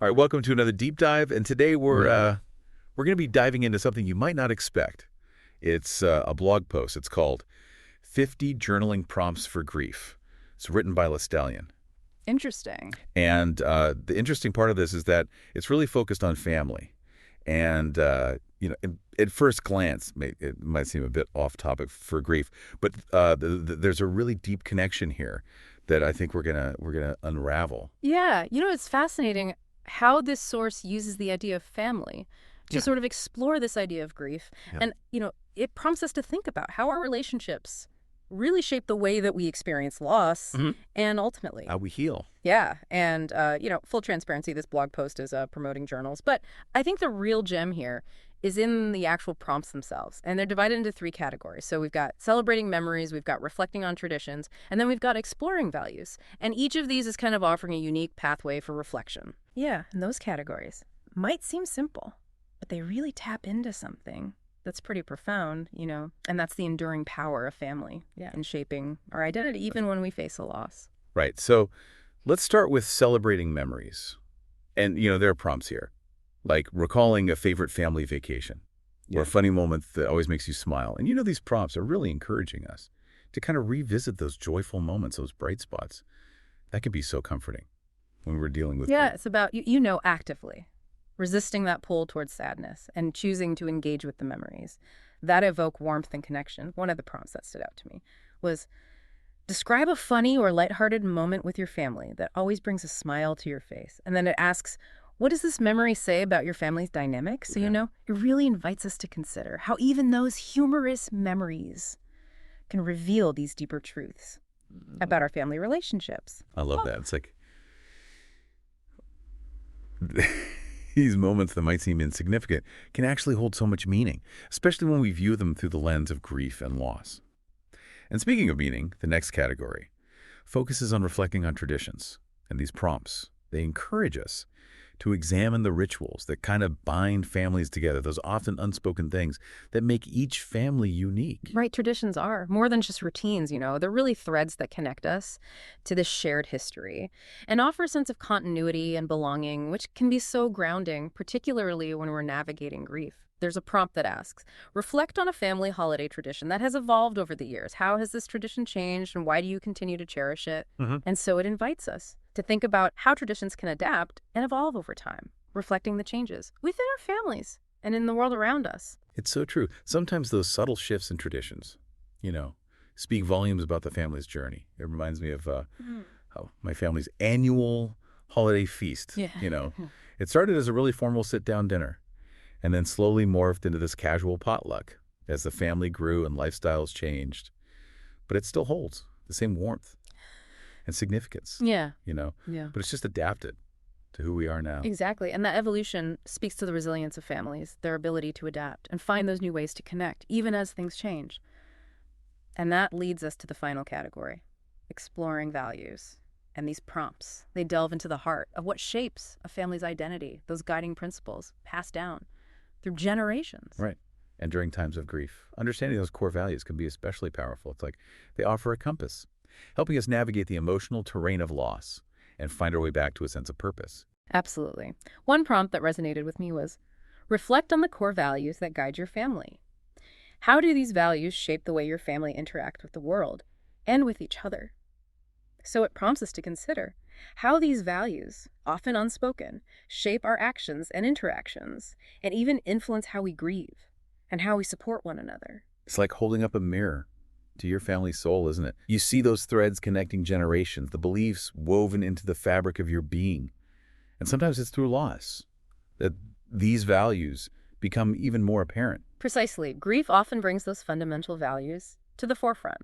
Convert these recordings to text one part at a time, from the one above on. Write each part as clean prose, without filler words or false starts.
All right, welcome to another deep dive, and today we're going to be diving into something you might not expect. It's a blog post. It's called 50 Journaling Prompts for Grief. It's written by Lestallion. Interesting. And the interesting part of this is that it's really focused on family. And, at first glance, it might seem a bit off topic for grief, but there's a really deep connection here that I think we're gonna unravel. Yeah, it's fascinating how this source uses the idea of family to sort of explore this idea of grief. Yeah. And, it prompts us to think about how our relationships really shape the way that we experience loss and ultimately How we heal. Yeah. And, full transparency, this blog post is promoting journals. But I think the real gem here is in the actual prompts themselves. And they're divided into 3 categories. So we've got celebrating memories, we've got reflecting on traditions, and then we've got exploring values. And each of these is kind of offering a unique pathway for reflection. Yeah, and those categories might seem simple, but they really tap into something that's pretty profound, and that's the enduring power of family in shaping our identity, even when we face a loss. Right. So let's start with celebrating memories. And, there are prompts here, like recalling a favorite family vacation or a funny moment that always makes you smile. And, these prompts are really encouraging us to kind of revisit those joyful moments, those bright spots. That can be so comforting when we're dealing with grief. It's about, actively resisting that pull towards sadness and choosing to engage with the memories that evoke warmth and connection. One of the prompts that stood out to me was describe a funny or lighthearted moment with your family that always brings a smile to your face. And then it asks, what does this memory say about your family's dynamic? So, it really invites us to consider how even those humorous memories can reveal these deeper truths about our family relationships. I love that. It's like these moments that might seem insignificant can actually hold so much meaning, especially when we view them through the lens of grief and loss. And speaking of meaning, the next category focuses on reflecting on traditions. And these prompts, they encourage us to examine the rituals that kind of bind families together, those often unspoken things that make each family unique. Right, traditions are more than just routines, they're really threads that connect us to this shared history and offer a sense of continuity and belonging, which can be so grounding, particularly when we're navigating grief. There's a prompt that asks, reflect on a family holiday tradition that has evolved over the years. How has this tradition changed and why do you continue to cherish it? And so it invites us to think about how traditions can adapt and evolve over time, reflecting the changes within our families and in the world around us. It's so true. Sometimes those subtle shifts in traditions, speak volumes about the family's journey. It reminds me of my family's annual holiday feast. It started as a really formal sit-down dinner and then slowly morphed into this casual potluck as the family grew and lifestyles changed. But it still holds the same warmth and significance. But it's just adapted to who we are now. Exactly. And that evolution speaks to the resilience of families, their ability to adapt and find those new ways to connect, even as things change. And that leads us to the final category, exploring values. And these prompts, they delve into the heart of what shapes a family's identity, those guiding principles passed down through generations. Right. And during times of grief, understanding those core values can be especially powerful. It's like they offer a compass, helping us navigate the emotional terrain of loss and find our way back to a sense of purpose. Absolutely. One prompt that resonated with me was, reflect on the core values that guide your family. How do these values shape the way your family interact with the world and with each other? So it prompts us to consider how these values, often unspoken, shape our actions and interactions, and even influence how we grieve and how we support one another. It's like holding up a mirror to your family's soul, isn't it? You see those threads connecting generations, the beliefs woven into the fabric of your being. And sometimes it's through loss that these values become even more apparent. Precisely. Grief often brings those fundamental values to the forefront,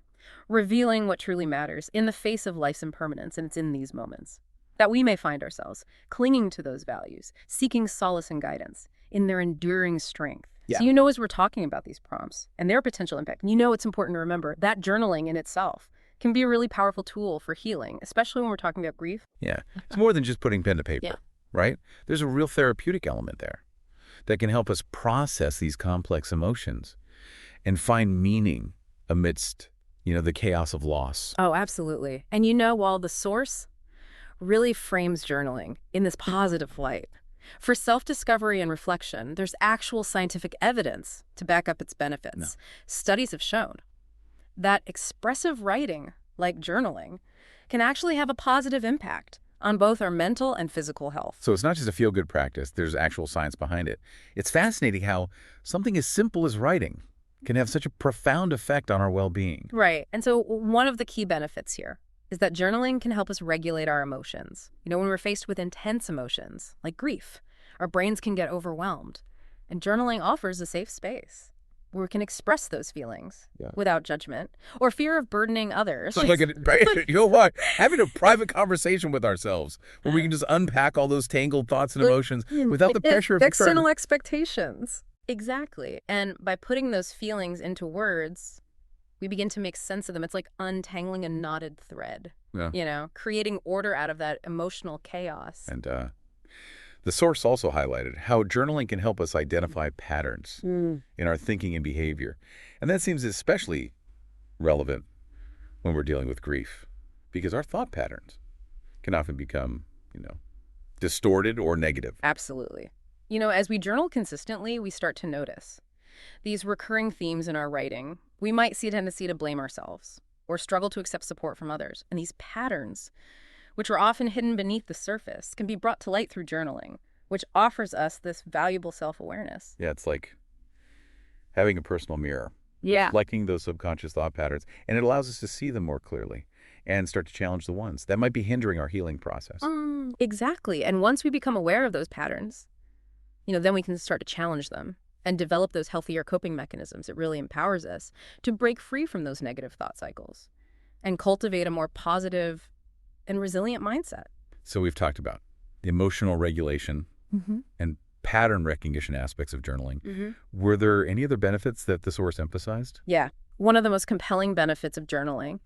revealing what truly matters in the face of life's impermanence. And it's in these moments that we may find ourselves clinging to those values, seeking solace and guidance in their enduring strength. Yeah. So as we're talking about these prompts and their potential impact, it's important to remember that journaling in itself can be a really powerful tool for healing, especially when we're talking about grief. Yeah. It's more than just putting pen to paper, right? There's a real therapeutic element there that can help us process these complex emotions and find meaning amidst, the chaos of loss. Oh, absolutely. And while the source really frames journaling in this positive light. For self-discovery and reflection, there's actual scientific evidence to back up its benefits. No. Studies have shown that expressive writing, like journaling, can actually have a positive impact on both our mental and physical health. So it's not just a feel-good practice. There's actual science behind it. It's fascinating how something as simple as writing can have such a profound effect on our well-being. Right. And so one of the key benefits here is that journaling can help us regulate our emotions. When we're faced with intense emotions, like grief, our brains can get overwhelmed. And journaling offers a safe space where we can express those feelings without judgment or fear of burdening others. It's like you know what? Having a private conversation with ourselves where we can just unpack all those tangled thoughts and emotions without the pressure of external expectations. Exactly. And by putting those feelings into words, we begin to make sense of them. It's like untangling a knotted thread, creating order out of that emotional chaos. And the source also highlighted how journaling can help us identify patterns in our thinking and behavior. And that seems especially relevant when we're dealing with grief, because our thought patterns can often become, distorted or negative. Absolutely. As we journal consistently, we start to notice these recurring themes in our writing. We might see a tendency to blame ourselves or struggle to accept support from others. And these patterns, which are often hidden beneath the surface, can be brought to light through journaling, which offers us this valuable self-awareness. Yeah, it's like having a personal mirror, reflecting those subconscious thought patterns, and it allows us to see them more clearly and start to challenge the ones that might be hindering our healing process. Exactly. And once we become aware of those patterns, then we can start to challenge them and develop those healthier coping mechanisms. It really empowers us to break free from those negative thought cycles and cultivate a more positive and resilient mindset. So we've talked about the emotional regulation and pattern recognition aspects of journaling. Were there any other benefits that the source emphasized? Yeah. One of the most compelling benefits of journaling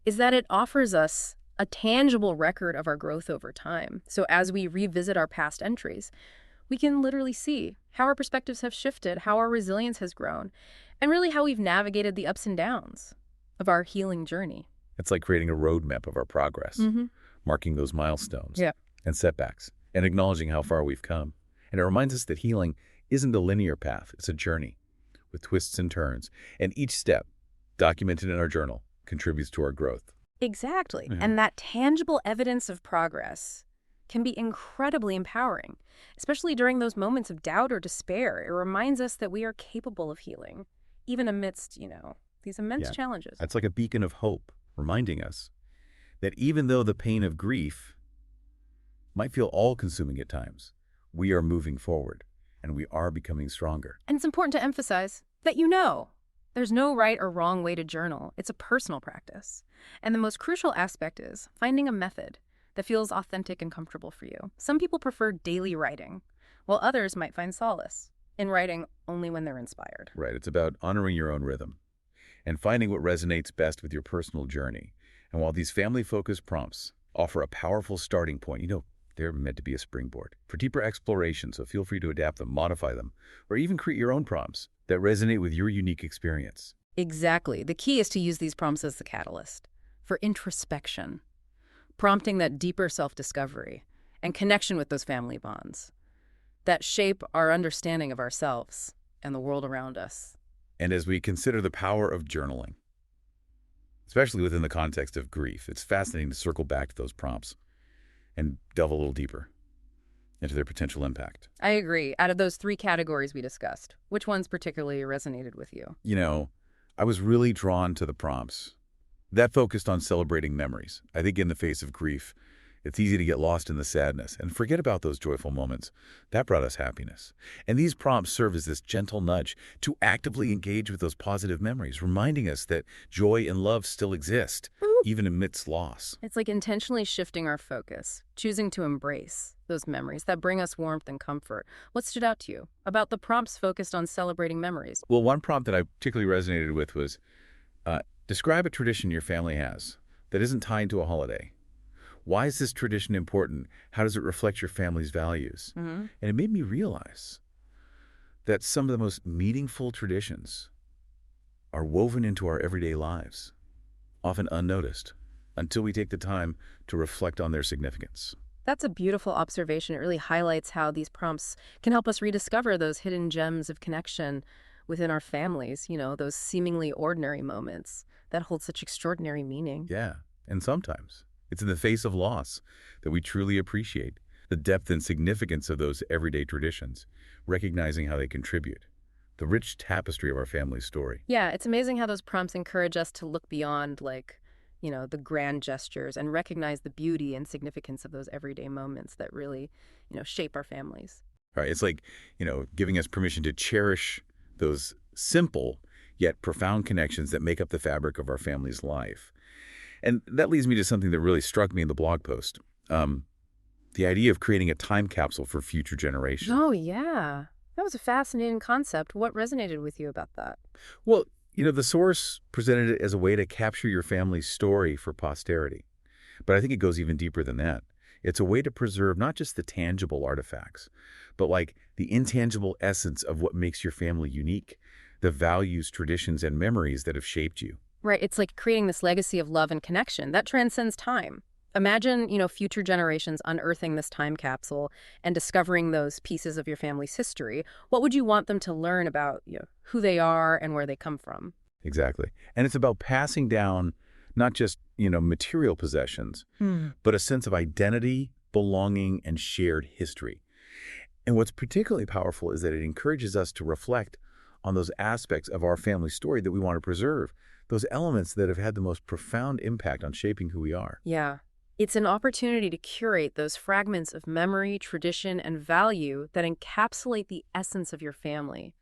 is that it offers us a tangible record of our growth over time. So as we revisit our past entries, we can literally see how our perspectives have shifted, how our resilience has grown, and really how we've navigated the ups and downs of our healing journey. It's like creating a roadmap of our progress, marking those milestones and setbacks, and acknowledging how far we've come. And it reminds us that healing isn't a linear path. It's a journey with twists and turns. And each step, documented in our journal, contributes to our growth. Exactly. And that tangible evidence of progress can be incredibly empowering, especially during those moments of doubt or despair. It reminds us that we are capable of healing, even amidst, these immense challenges. It's like a beacon of hope, reminding us that even though the pain of grief might feel all-consuming at times, we are moving forward and we are becoming stronger. And it's important to emphasize that there's no right or wrong way to journal. It's a personal practice. And the most crucial aspect is finding a method that feels authentic and comfortable for you. Some people prefer daily writing, while others might find solace in writing only when they're inspired. Right. It's about honoring your own rhythm and finding what resonates best with your personal journey. And while these family-focused prompts offer a powerful starting point, they're meant to be a springboard for deeper exploration, so feel free to adapt them, modify them, or even create your own prompts that resonate with your unique experience. Exactly. The key is to use these prompts as the catalyst for introspection, prompting that deeper self-discovery and connection with those family bonds that shape our understanding of ourselves and the world around us. And as we consider the power of journaling, especially within the context of grief, it's fascinating to circle back to those prompts and delve a little deeper into their potential impact. I agree. Out of those 3 categories we discussed, which ones particularly resonated with you? I was really drawn to the prompts that focused on celebrating memories. I think in the face of grief, it's easy to get lost in the sadness and forget about those joyful moments. That brought us happiness. And these prompts serve as this gentle nudge to actively engage with those positive memories, reminding us that joy and love still exist, even amidst loss. It's like intentionally shifting our focus, choosing to embrace those memories that bring us warmth and comfort. What stood out to you about the prompts focused on celebrating memories? Well, one prompt that I particularly resonated with was, describe a tradition your family has that isn't tied to a holiday. Why is this tradition important? How does it reflect your family's values? And it made me realize that some of the most meaningful traditions are woven into our everyday lives, often unnoticed until we take the time to reflect on their significance. That's a beautiful observation. It really highlights how these prompts can help us rediscover those hidden gems of connection within our families, those seemingly ordinary moments that hold such extraordinary meaning. Yeah, and sometimes it's in the face of loss that we truly appreciate the depth and significance of those everyday traditions, recognizing how they contribute, the rich tapestry of our family's story. Yeah, it's amazing how those prompts encourage us to look beyond, the grand gestures and recognize the beauty and significance of those everyday moments that really, shape our families. Right? It's like, giving us permission to cherish those simple yet profound connections that make up the fabric of our family's life. And that leads me to something that really struck me in the blog post. The idea of creating a time capsule for future generations. Oh, yeah. That was a fascinating concept. What resonated with you about that? Well, the source presented it as a way to capture your family's story for posterity. But I think it goes even deeper than that. It's a way to preserve not just the tangible artifacts, but like the intangible essence of what makes your family unique, the values, traditions, and memories that have shaped you. Right. It's like creating this legacy of love and connection that transcends time. Imagine, future generations unearthing this time capsule and discovering those pieces of your family's history. What would you want them to learn about, who they are and where they come from? Exactly. And it's about passing down not just, material possessions, but a sense of identity, belonging, and shared history. And what's particularly powerful is that it encourages us to reflect on those aspects of our family story that we want to preserve, those elements that have had the most profound impact on shaping who we are. Yeah. It's an opportunity to curate those fragments of memory, tradition, and value that encapsulate the essence of your family,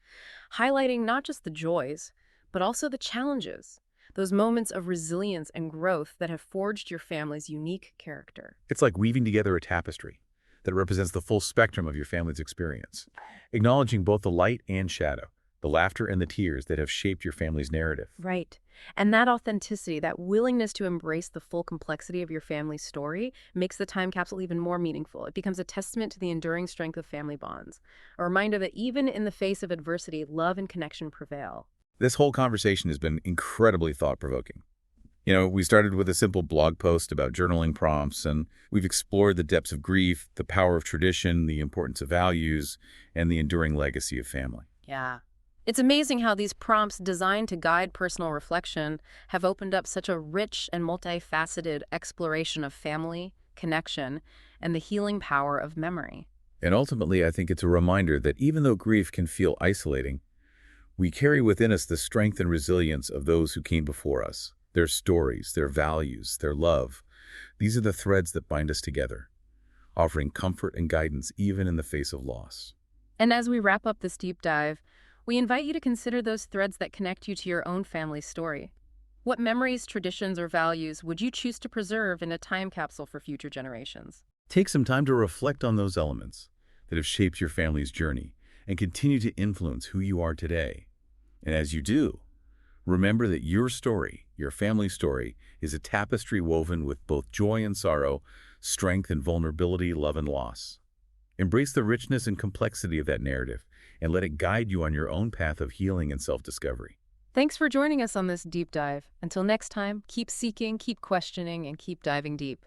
highlighting not just the joys, but also the challenges, those moments of resilience and growth that have forged your family's unique character. It's like weaving together a tapestry that represents the full spectrum of your family's experience, acknowledging both the light and shadow, the laughter and the tears that have shaped your family's narrative. Right. And that authenticity, that willingness to embrace the full complexity of your family's story makes the time capsule even more meaningful. It becomes a testament to the enduring strength of family bonds, a reminder that even in the face of adversity, love and connection prevail. This whole conversation has been incredibly thought-provoking. We started with a simple blog post about journaling prompts, and we've explored the depths of grief, the power of tradition, the importance of values, and the enduring legacy of family. Yeah. It's amazing how these prompts designed to guide personal reflection have opened up such a rich and multifaceted exploration of family, connection, and the healing power of memory. And ultimately, I think it's a reminder that even though grief can feel isolating, we carry within us the strength and resilience of those who came before us, their stories, their values, their love. These are the threads that bind us together, offering comfort and guidance even in the face of loss. And as we wrap up this deep dive, we invite you to consider those threads that connect you to your own family's story. What memories, traditions, or values would you choose to preserve in a time capsule for future generations? Take some time to reflect on those elements that have shaped your family's journey and continue to influence who you are today. And as you do, remember that your story, your family's story, is a tapestry woven with both joy and sorrow, strength and vulnerability, love and loss. Embrace the richness and complexity of that narrative and let it guide you on your own path of healing and self-discovery. Thanks for joining us on this deep dive. Until next time, keep seeking, keep questioning, and keep diving deep.